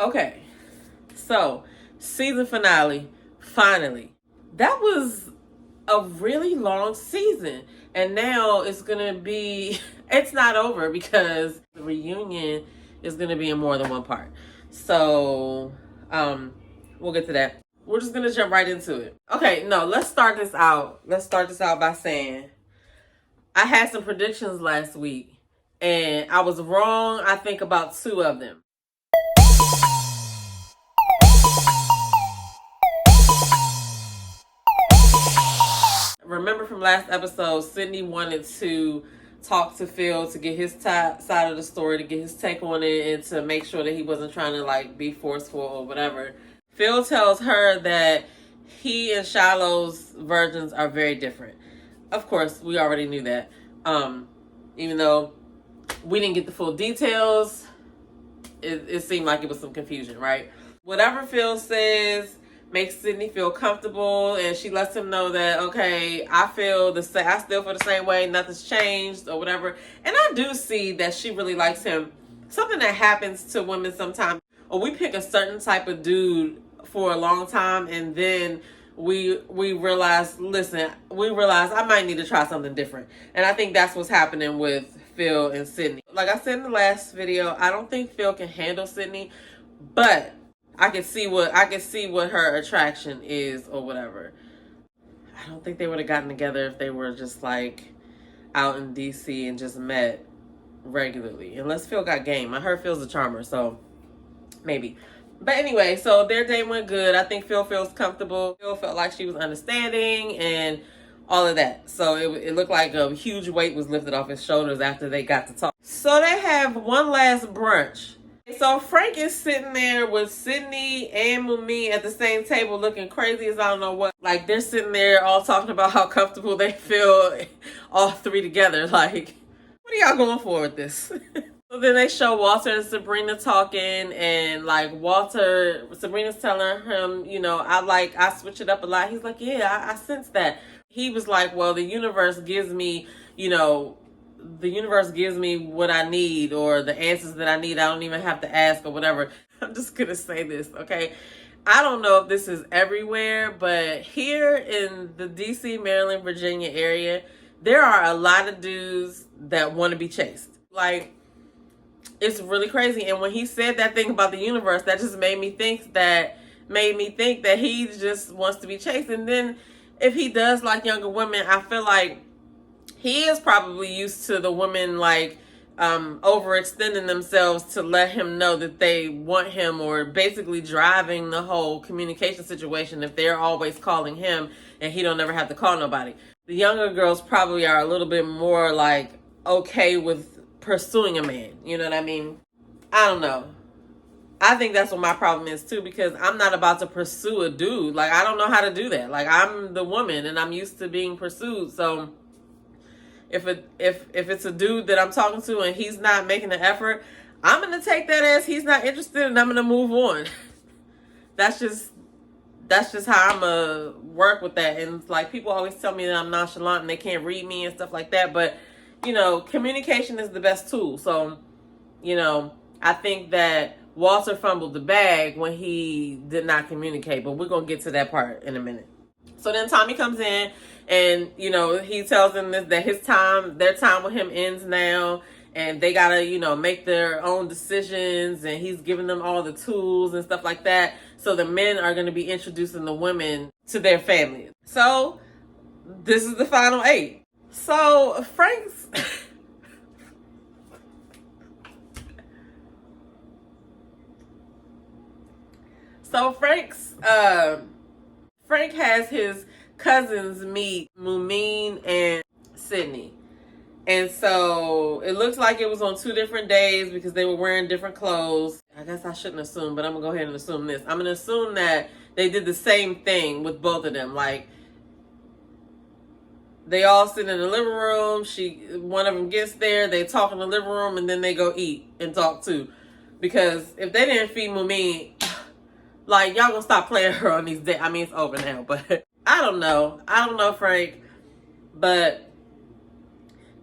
Okay, so season finale, finally. That was a really long season. And now it's gonna be, it's not over because the reunion is gonna be in more than one part. So, we'll get to that. We're just gonna jump right into it. Okay, no, let's start this out. Let's start this out by saying I had some predictions last week and I was wrong, I think, about two of them. Remember from last episode, Sydney wanted to talk to Phil to get his side of the story, to get his take on it, and to make sure that he wasn't trying to like be forceful or whatever. Phil tells her that he and Shiloh's virgins are very different. Of course, we already knew that. Even though we didn't get the full details, it seemed like it was some confusion, right? Whatever Phil says makes Sydney feel comfortable, and she lets him know that, okay, I still feel the same way, nothing's changed or whatever. And I do see that she really likes him. Something that happens to women sometimes, or we pick a certain type of dude for a long time, and then we realize I might need to try something different. And I think that's what's happening with Phil and Sydney. Like I said in the last video, I don't think Phil can handle Sydney, but I can see what her attraction is or whatever. I don't think they would have gotten together if they were just like out in DC and just met regularly. Unless Phil got game. I heard Phil's a charmer, so maybe. But anyway, so their day went good. I think Phil feels comfortable. Phil felt like she was understanding and all of that. So it looked like a huge weight was lifted off his shoulders after they got to talk. So they have one last brunch. So Frank is sitting there with Sydney and Mumi at the same table looking crazy as I don't know what. Like, they're sitting there all talking about how comfortable they feel all three together. Like, what are y'all going for with this? So then they show Walter and Sabrina talking, and like Sabrina's telling him, you know, I switch it up a lot. He's like, yeah, I sense that. He was like, well, the universe gives me what I need, or the answers that I need. I don't even have to ask or whatever. I'm just going to say this, okay? I don't know if this is everywhere, but here in the DC, Maryland, Virginia area, there are a lot of dudes that want to be chased. Like, it's really crazy. And when he said that thing about the universe, that just made me think that he just wants to be chased. And then if he does like younger women, I feel like he is probably used to the women like overextending themselves to let him know that they want him, or basically driving the whole communication situation if they're always calling him and he don't ever have to call nobody. The younger girls probably are a little bit more like okay with pursuing a man. You know what I mean? I don't know. I think that's what my problem is too, because I'm not about to pursue a dude. Like, I don't know how to do that. Like, I'm the woman and I'm used to being pursued. So if it's a dude that I'm talking to and he's not making an effort, I'm going to take that as he's not interested and I'm going to move on. That's just how I'm going to work with that. And like, people always tell me that I'm nonchalant and they can't read me and stuff like that. But, you know, communication is the best tool. So, you know, I think that Walter fumbled the bag when he did not communicate. But we're going to get to that part in a minute. So then Tommy comes in and, you know, he tells them that their time with him ends now. And they got to, you know, make their own decisions. And he's giving them all the tools and stuff like that. So the men are going to be introducing the women to their families. So this is the final 8. So Frank's... Frank has his cousins meet Mumeen and Sydney. And so it looks like it was on 2 different days because they were wearing different clothes. I guess I shouldn't assume, but I'm going to go ahead and assume this. I'm going to assume that they did the same thing with both of them. Like, they all sit in the living room. One of them gets there. They talk in the living room, and then they go eat and talk too. Because if they didn't feed Mumeen, like, y'all gonna stop playing her on these days. I mean, it's over now, but I don't know. I don't know, Frank. But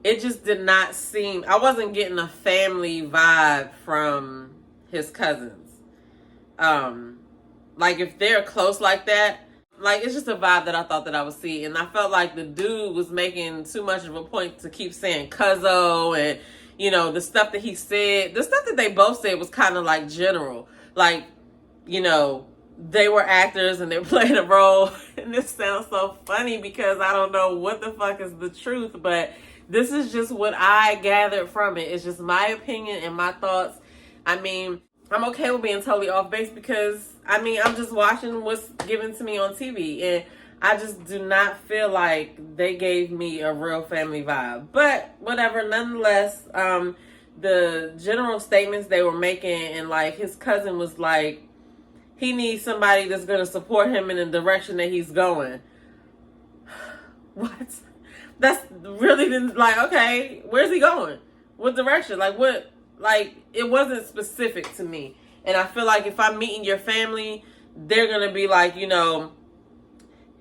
it just did not seem... I wasn't getting a family vibe from his cousins. Like if they're close like that, like it's just a vibe that I thought that I would see. And I felt like the dude was making too much of a point to keep saying cuzzo, and the stuff that he said, the stuff that they both said was kind of like general. Like, they were actors and they're playing a role. And this sounds so funny because I don't know what the fuck is the truth, but this is just what I gathered from it. It's just my opinion and my thoughts. I mean, I'm okay with being totally off base because, I'm just watching what's given to me on TV. And I just do not feel like they gave me a real family vibe. But whatever, nonetheless, the general statements they were making, and like his cousin was like, he needs somebody that's going to support him in the direction that he's going. What? That's really like, okay, where's he going? What direction? Like what? Like it wasn't specific to me. And I feel like if I'm meeting your family, they're going to be like,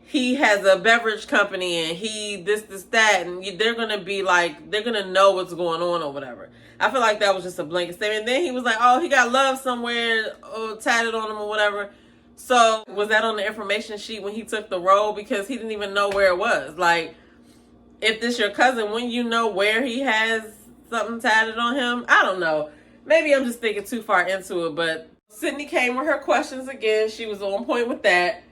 he has a beverage company and he this, that. And they're going to be like, they're going to know what's going on or whatever. I feel like that was just a blanket statement. And then he was like, oh, he got love somewhere tatted on him or whatever. So was that on the information sheet when he took the role? Because he didn't even know where it was. Like, if this your cousin, wouldn't you know where he has something tatted on him? I don't know. Maybe I'm just thinking too far into it. But Sydney came with her questions again. She was on point with that.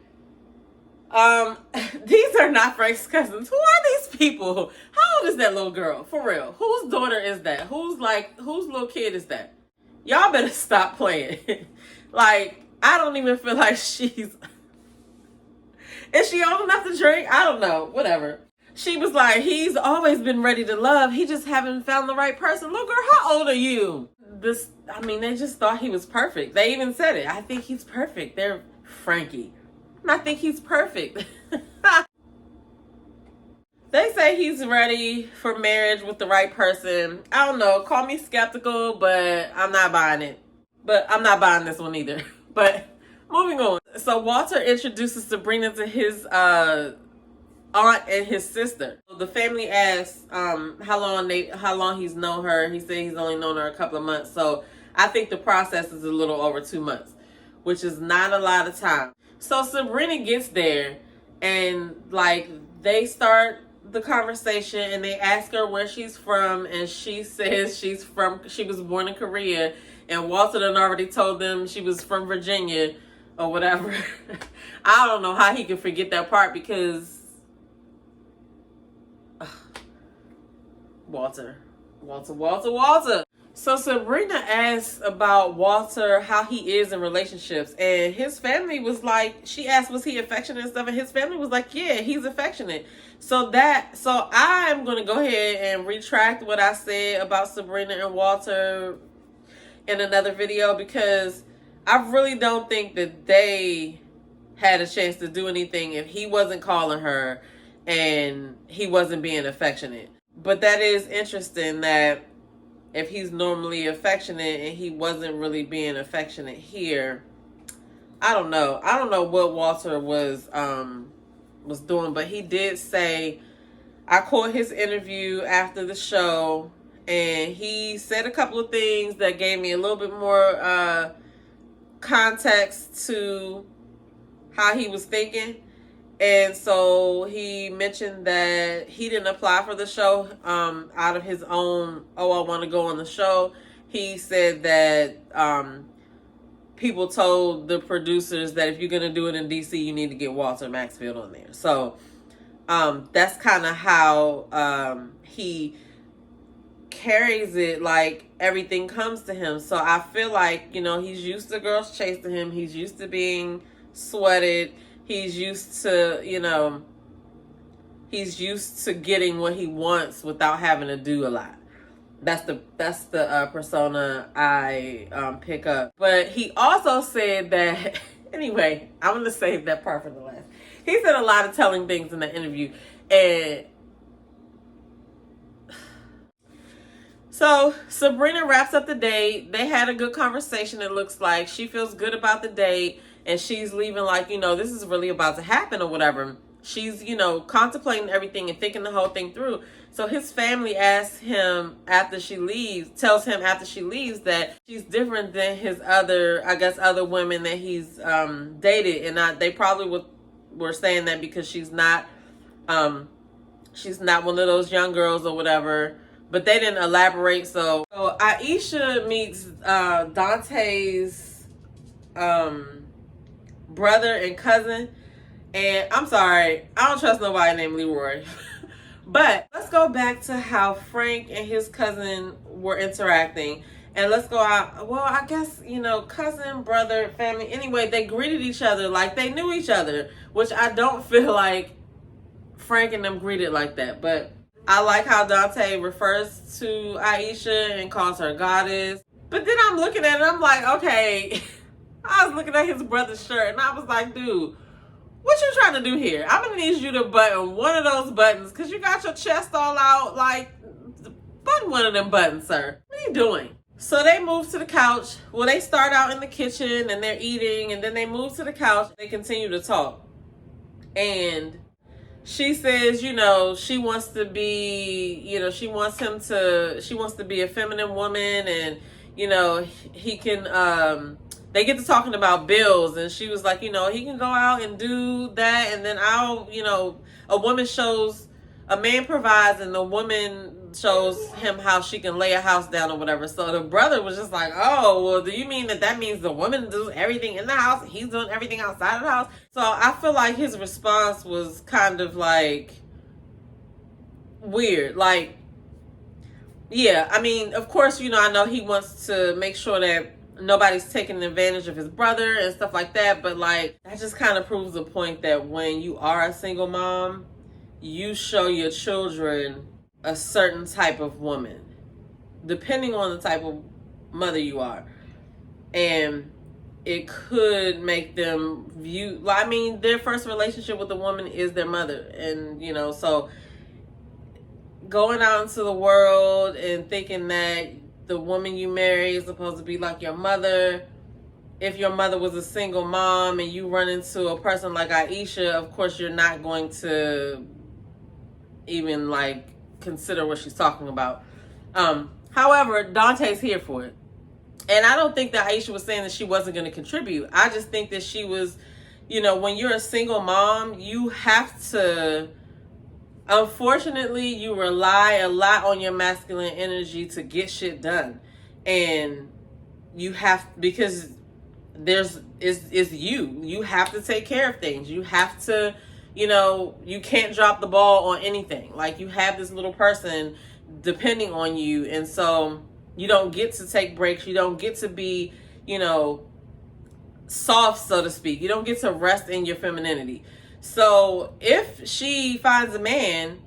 These are not Frank's cousins. Who are these people? How old is that little girl? For real. Whose daughter is that? Whose little kid is that? Y'all better stop playing. Like, I don't even feel like she's... Is she old enough to drink? I don't know. Whatever. She was like, he's always been ready to love. He just haven't found the right person. Look, girl, how old are you? They just thought he was perfect. They even said it. I think he's perfect. They're Frankie. I think he's perfect. They say he's ready for marriage with the right person. I don't know. Call me skeptical, but I'm not buying it. But I'm not buying this one either. But moving on. So Walter introduces Sabrina to his aunt and his sister. The family asks how long he's known her. He said he's only known her a couple of months. So I think the process is a little over 2 months, which is not a lot of time. So Sabrina gets there and like they start the conversation and they ask her where she's from, and she says she was born in Korea, and Walter done already told them she was from Virginia or whatever. I don't know how he can forget that part because Walter. So Sabrina asks about Walter, how he is in relationships, and his family was like, she asked, was he affectionate and stuff, and his family was like, yeah, he's affectionate. So I'm going to go ahead and retract what I said about Sabrina and Walter in another video, because I really don't think that they had a chance to do anything if he wasn't calling her and he wasn't being affectionate. But that is interesting that if he's normally affectionate and he wasn't really being affectionate here, I don't know. I don't know what Walter was doing, but he did say, I caught his interview after the show, and he said a couple of things that gave me a little bit more context to how he was thinking. And so he mentioned that he didn't apply for the show out of his own, I want to go on the show. He said that people told the producers that if you're going to do it in DC, you need to get Walter Maxfield on there. So that's kind of how he carries it, like everything comes to him. So I feel like, he's used to girls chasing him. He's used to being sweated. He's used to, he's used to getting what he wants without having to do a lot. That's the persona I pick up. But he also said that, anyway, I'm going to save that part for the last. He said a lot of telling things in the interview. And so Sabrina wraps up the date. They had a good conversation, it looks like. She feels good about the date. And she's leaving like, this is really about to happen or whatever. she's, contemplating everything and thinking the whole thing through. So his family asks him tells him after she leaves that she's different than his other women that he's dated. And they probably were saying that because she's not one of those young girls or whatever. But they didn't elaborate. So Aisha meets Dante's brother and cousin. And I'm sorry, I don't trust nobody named Leroy. But let's go back to how Frank and his cousin were interacting. And let's go out. Well, I guess, cousin, brother, family. Anyway, they greeted each other like they knew each other, which I don't feel like Frank and them greeted like that. But I like how Dante refers to Aisha and calls her goddess. But then I'm looking at it, I'm like, okay. I was looking at his brother's shirt and I was like, dude, what you trying to do here? I'm going to need you to button one of those buttons because you got your chest all out. Like, button one of them buttons, sir. What are you doing? So they move to the couch. Well, they start out in the kitchen and they're eating, and then they move to the couch. They continue to talk. And she says, she wants to be, she wants to be a feminine woman, and, he can, they get to talking about bills, and she was like, he can go out and do that, and then a man provides, and the woman shows him how she can lay a house down or whatever. So the brother was just like, oh, well, do you mean that means the woman does everything in the house and he's doing everything outside of the house? So I feel like his response was kind of like weird. Like, yeah, I mean, of course, I know he wants to make sure that nobody's taking advantage of his brother and stuff like that. But like, that just kind of proves the point that when you are a single mom, you show your children a certain type of woman, depending on the type of mother you are. And it could make them their first relationship with a woman is their mother. And, so going out into the world and thinking that the woman you marry is supposed to be like your mother. If your mother was a single mom and you run into a person like Aisha, of course you're not going to even consider what she's talking about. However, Dante's here for it. And I don't think that Aisha was saying that she wasn't going to contribute. I just think that she was, when you're a single mom, you have to, unfortunately, you rely a lot on your masculine energy to get shit done. And you have, because it's you have to take care of things. You have to, you can't drop the ball on anything. Like, you have this little person depending on you. And so you don't get to take breaks. You don't get to be, soft, so to speak. You don't get to rest in your femininity. So if she finds a man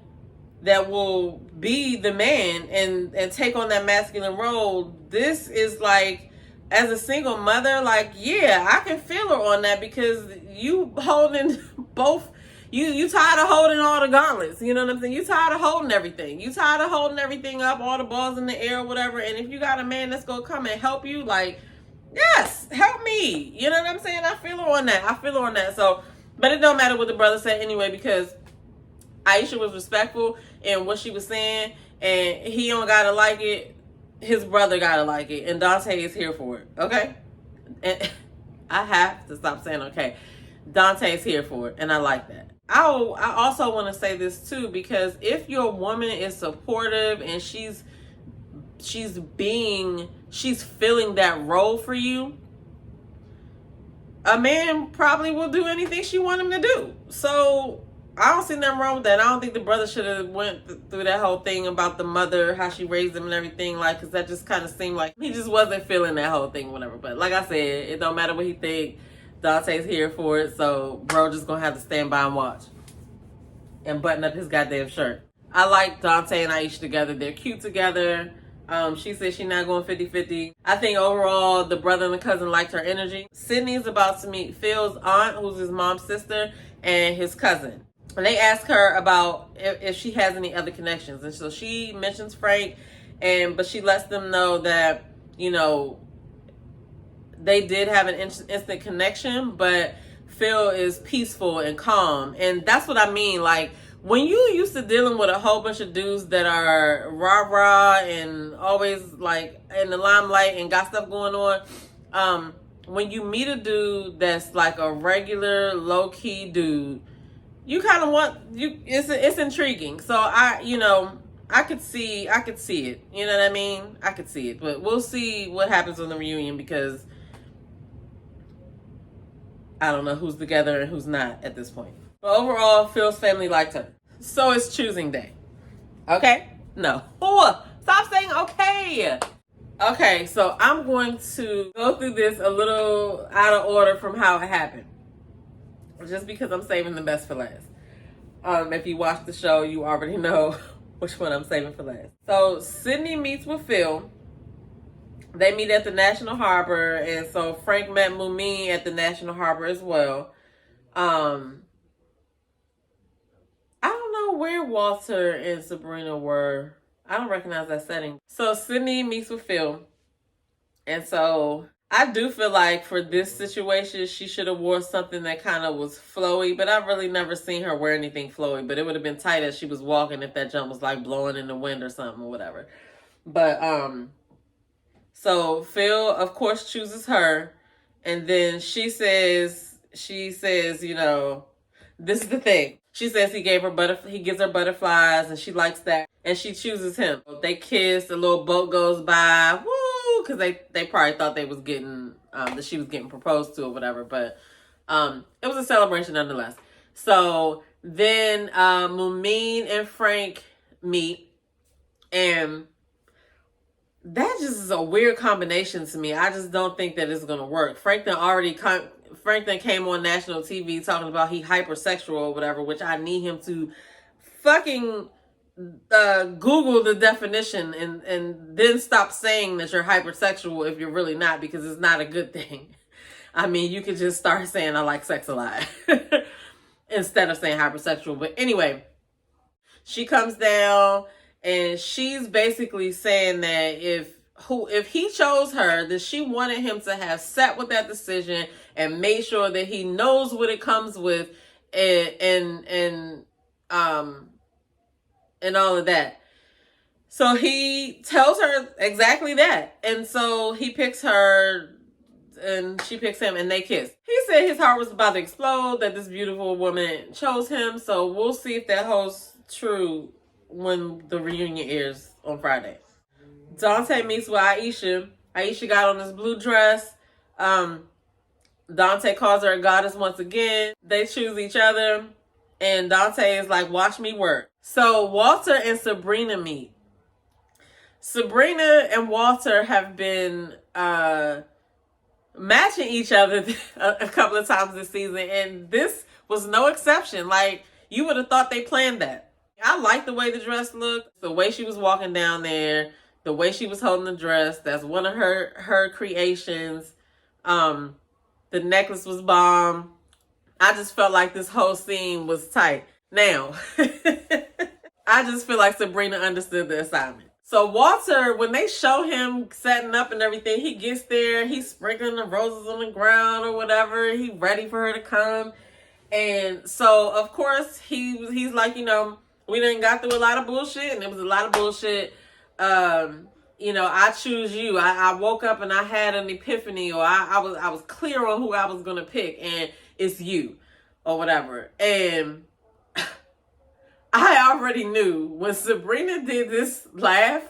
that will be the man and take on that masculine role, this is like, as a single mother, yeah, I can feel her on that, because you holding both. You tired of holding all the gauntlets, you know what I'm saying? You tired of holding everything. You tired of holding everything up, all the balls in the air or whatever. And if you got a man that's gonna come and help you, yes, help me. You know what I'm saying? I feel her on that. So, but it don't matter what the brother said anyway, because Aisha was respectful in what she was saying, and he don't gotta like it. His brother gotta like it, and Dante is here for it. Okay? And I have to stop saying okay. Dante is here for it, and I like that. I also want to say this too, because if your woman is supportive and she's filling that role for you, a man probably will do anything she want him to do. So I don't see nothing wrong with that. I don't think the brother should have went through that whole thing about the mother, how she raised him and everything, because that just kind of seemed like he just wasn't feeling that whole thing, whatever. But like I said, it don't matter what he think. Dante's here for it, so bro just gonna have to stand by and watch and button up his goddamn shirt. I like Dante and Aisha together. They're cute together. She said she's not going 50-50. I think overall the brother and the cousin liked her energy. Sydney's about to meet Phil's aunt, who's his mom's sister, and his cousin. And they ask her about if she has any other connections. And so she mentions Frank, but she lets them know that, they did have an instant connection, but Phil is peaceful and calm. And that's what I mean. Like, when you used to dealing with a whole bunch of dudes that are rah-rah and always like in the limelight and got stuff going on, when you meet a dude that's like a regular low-key dude, you kind of want it's intriguing. So I could see it. You know what I mean? I could see it. But we'll see what happens on the reunion, because I don't know who's together and who's not at this point. But overall, Phil's family liked her. So it's choosing day. Okay? No. Oh, stop saying okay. Okay, so I'm going to go through this a little out of order from how it happened, just because I'm saving the best for last. If you watch the show, you already know which one I'm saving for last. So Sydney meets with Phil. They meet at the National Harbor, and so Frank met Mumin at the National Harbor as well. I don't know where Walter and Sabrina were. I don't recognize that setting. So Sydney meets with Phil. And so I do feel like for this situation, she should have wore something that kind of was flowy, but I've really never seen her wear anything flowy. But it would have been tight as she was walking if that jump was like blowing in the wind or something or whatever. But so Phil, of course, chooses her. And then she says, you know, this is the thing. She says he gives her butterflies, and she likes that, and she chooses him. They kiss, the little boat goes by, woo, because they probably thought they was getting that she was getting proposed to or whatever, but it was a celebration nonetheless. So then Mumin and Frank meet, and that just is a weird combination to me. I just don't think that it's gonna work. Frank then came on national TV talking about he hypersexual or whatever, which I need him to fucking Google the definition and then stop saying that you're hypersexual if you're really not, because it's not a good thing. I mean, you could just start saying I like sex a lot instead of saying hypersexual. But anyway, she comes down and she's basically saying that if he chose her, that she wanted him to have sat with that decision and made sure that he knows what it comes with, and all of that. So he tells her exactly that. And so he picks her and she picks him, and they kiss. He said his heart was about to explode that this beautiful woman chose him. So we'll see if that holds true when the reunion airs on Friday. Dante meets with Aisha. Aisha got on this blue dress. Dante calls her a goddess once again. They choose each other, and Dante is like, watch me work. So Walter and Sabrina meet. Sabrina and Walter have been matching each other a couple of times this season, and this was no exception. Like, you would have thought they planned that. I like the way the dress looked, the way she was walking down there, the way she was holding the dress. That's one of her creations. The necklace was bomb. I just felt like this whole scene was tight. Now, I just feel like Sabrina understood the assignment. So Walter, when they show him setting up and everything, he gets there, he's sprinkling the roses on the ground or whatever. He's ready for her to come. And so, of course, he's like, you know, we done got through a lot of bullshit, and it was a lot of bullshit. You know, I choose you. I woke up and I had an epiphany, or I was clear on who I was gonna pick, and it's you, or whatever. And I already knew when Sabrina did this laugh.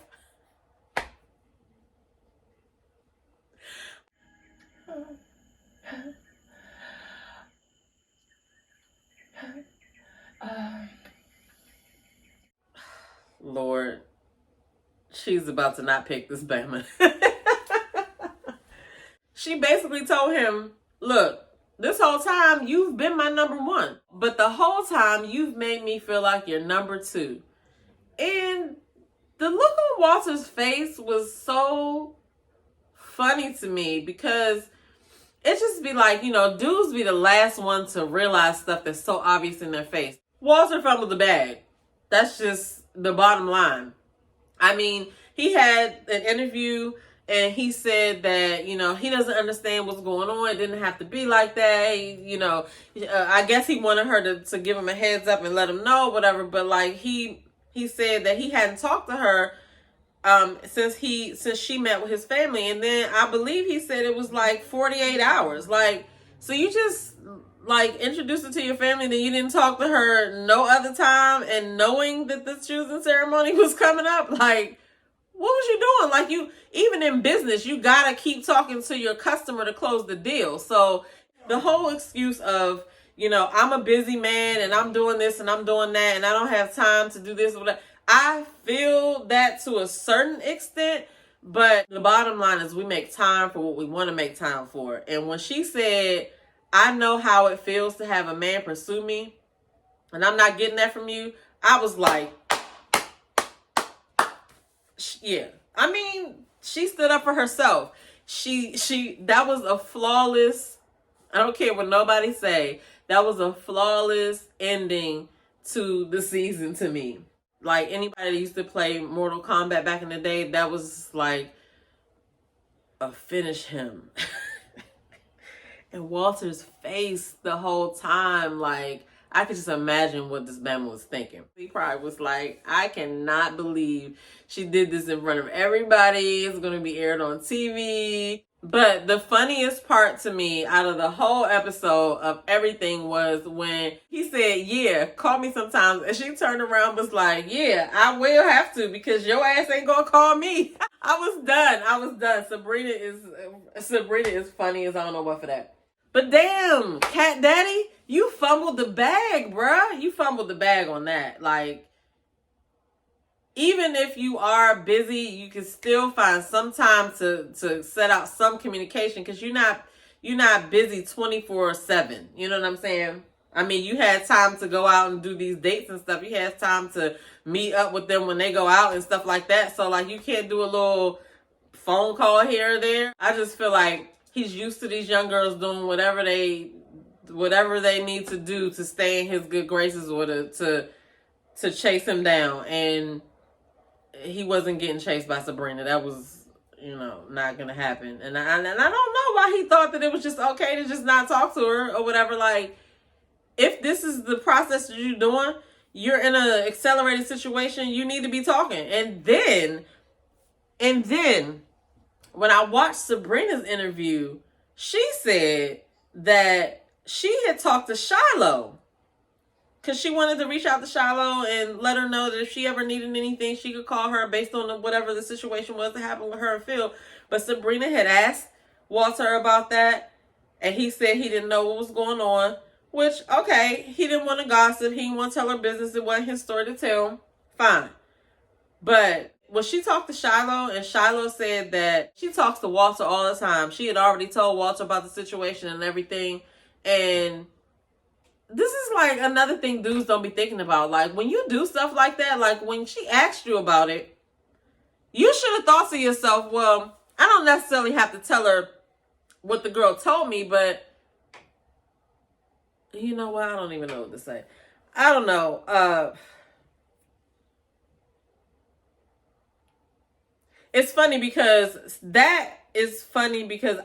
Lord, she's about to not pick this Bama. She basically told him, look, this whole time you've been my number one, but the whole time you've made me feel like you're number two. And the look on Walter's face was so funny to me, because it just be like, you know, dudes be the last one to realize stuff that's so obvious in their face. Walter fumbled the bag. That's just the bottom line. I mean, he had an interview And he said that, you know, he doesn't understand what's going on. It didn't have to be like that. You know, I guess he wanted her to give him a heads up and let him know, whatever. But like he said that he hadn't talked to her since she met with his family. And then I believe he said it was like 48 hours. Like, so you just like introduced her to your family, then you didn't talk to her no other time, and knowing that the choosing ceremony was coming up, like, what was you doing? Like, you, even in business, you gotta keep talking to your customer to close the deal. So the whole excuse of, you know, I'm a busy man and I'm doing this and I'm doing that and I don't have time to do this or that. I feel that to a certain extent, but the bottom line is we make time for what we want to make time for. And when she said, I know how it feels to have a man pursue me and I'm not getting that from you, I was like, yeah. I mean, she stood up for herself. That was a flawless, I don't care what nobody say, that was a flawless ending to the season to me. Like, anybody that used to play Mortal Kombat back in the day, that was like a finish him. And Walter's face the whole time, like, I could just imagine what this man was thinking. He probably was like, I cannot believe she did this in front of everybody. It's going to be aired on TV. But the funniest part to me out of the whole episode of everything was when he said, yeah, call me sometimes. And she turned around and was like, yeah, I will have to because your ass ain't going to call me. I was done. Sabrina is funny as I don't know what for that. But damn, Cat Daddy, you fumbled the bag, bruh. You fumbled the bag on that. Like, even if you are busy, you can still find some time to set out some communication because you're not busy 24/7. You know what I'm saying? I mean, you had time to go out and do these dates and stuff. You had time to meet up with them when they go out and stuff like that. So, like, you can't do a little phone call here or there. I just feel like he's used to these young girls doing whatever they need to do to stay in his good graces or to chase him down. And he wasn't getting chased by Sabrina. That was, you know, not gonna happen. And I don't know why he thought that it was just okay to just not talk to her or whatever. Like, if this is the process that you're doing, you're in an accelerated situation, you need to be talking. And then when I watched Sabrina's interview, she said that she had talked to Shiloh because she wanted to reach out to Shiloh and let her know that if she ever needed anything, she could call her based on whatever the situation was that happened with her and Phil. But Sabrina had asked Walter about that, and he said he didn't know what was going on, which, okay, he didn't want to gossip. He didn't want to tell her business. It wasn't his story to tell. Fine. But when she talked to Shiloh, and Shiloh said that she talks to Walter all the time. She had already told Walter about the situation and everything. And this is like another thing dudes don't be thinking about. Like, when you do stuff like that, like when she asked you about it, you should have thought to yourself, well, I don't necessarily have to tell her what the girl told me, but you know what? I don't even know what to say. I don't know. It's funny because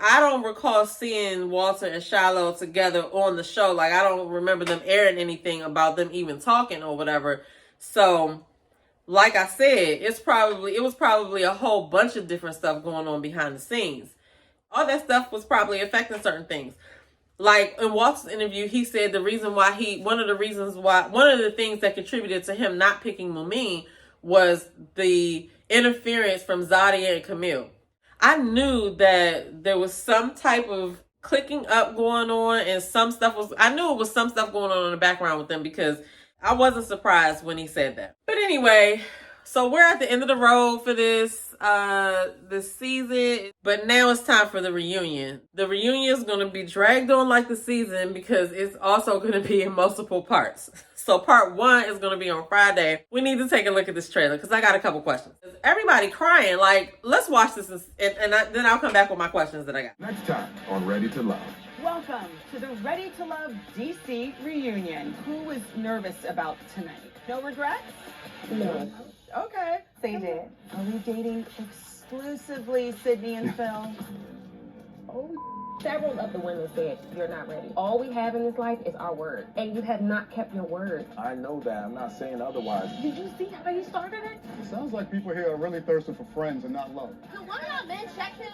I don't recall seeing Walter and Shiloh together on the show. Like, I don't remember them airing anything about them even talking or whatever. So, like I said, it was probably a whole bunch of different stuff going on behind the scenes. All that stuff was probably affecting certain things. Like, in Walter's interview, he said one of the things that contributed to him not picking Mumin was the interference from Zadia and Camille. I knew that there was some type of clicking up going on, and I knew it was some stuff going on in the background with them because I wasn't surprised when he said that. But anyway, so we're at the end of the road for this season, but now it's time for the reunion. The reunion is going to be dragged on like the season because it's also going to be in multiple parts. So part 1 is going to be on Friday. We need to take a look at this trailer because I got a couple questions. Everybody crying. Like, let's watch this and then I'll come back with my questions that I got. Next time on Ready to Love. Welcome to the Ready to Love DC reunion. Who was nervous about tonight? No regrets? No. Okay. They did. Are we dating exclusively Sydney and Phil? Several of the women said you're not ready. All we have in this life is our word, and you have not kept your word. I know that. I'm not saying otherwise. Did you see how you started it? It sounds like people here are really thirsting for friends and not love. Could one of y'all men check him?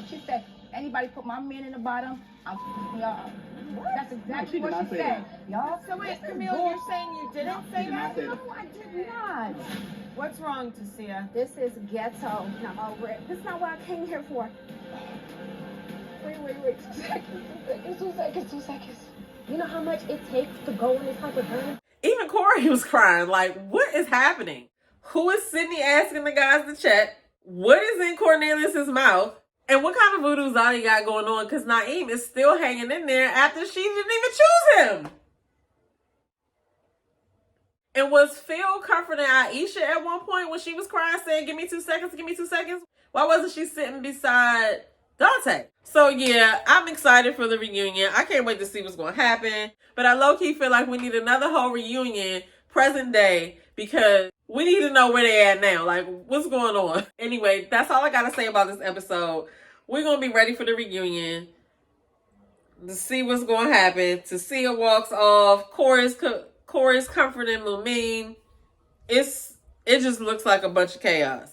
She said, anybody put my man in the bottom, I'm y'all. That's exactly what she said. Y'all. So wait, Camille, you're saying you didn't say that? No, I did not. What's wrong, Tasia? This is ghetto, and I'm over it. This is not what I came here for. Wait. 2 seconds. You know how much it takes to go in this type of journey? Even Corey was crying. Like, what is happening? Who is Sydney asking the guys to check? What is in Cornelius's mouth? And what kind of voodoo Zadi got going on? Because Naeem is still hanging in there after she didn't even choose him. And was Phil comforting Aisha at one point when she was crying, saying, give me 2 seconds, give me 2 seconds? Why wasn't she sitting beside Dante? So yeah, I'm excited for the reunion. I can't wait to see what's going to happen. But I low-key feel like we need another whole reunion, present day, because we need to know where they at now. Like, what's going on? Anyway, that's all I got to say about this episode. We're going to be ready for the reunion to see what's going to happen. Tasia walks off. Corey's comforting Lumine. It just looks like a bunch of chaos.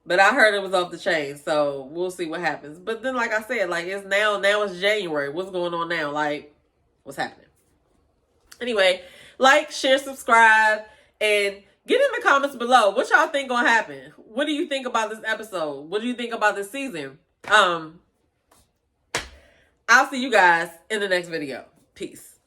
But I heard it was off the chain, so we'll see what happens. But then, like I said, like it's now it's January. What's going on now? Like, what's happening? Anyway, like, share, subscribe, and get in the comments below. What y'all think gonna happen? What do you think about this episode? What do you think about this season? I'll see you guys in the next video. Peace.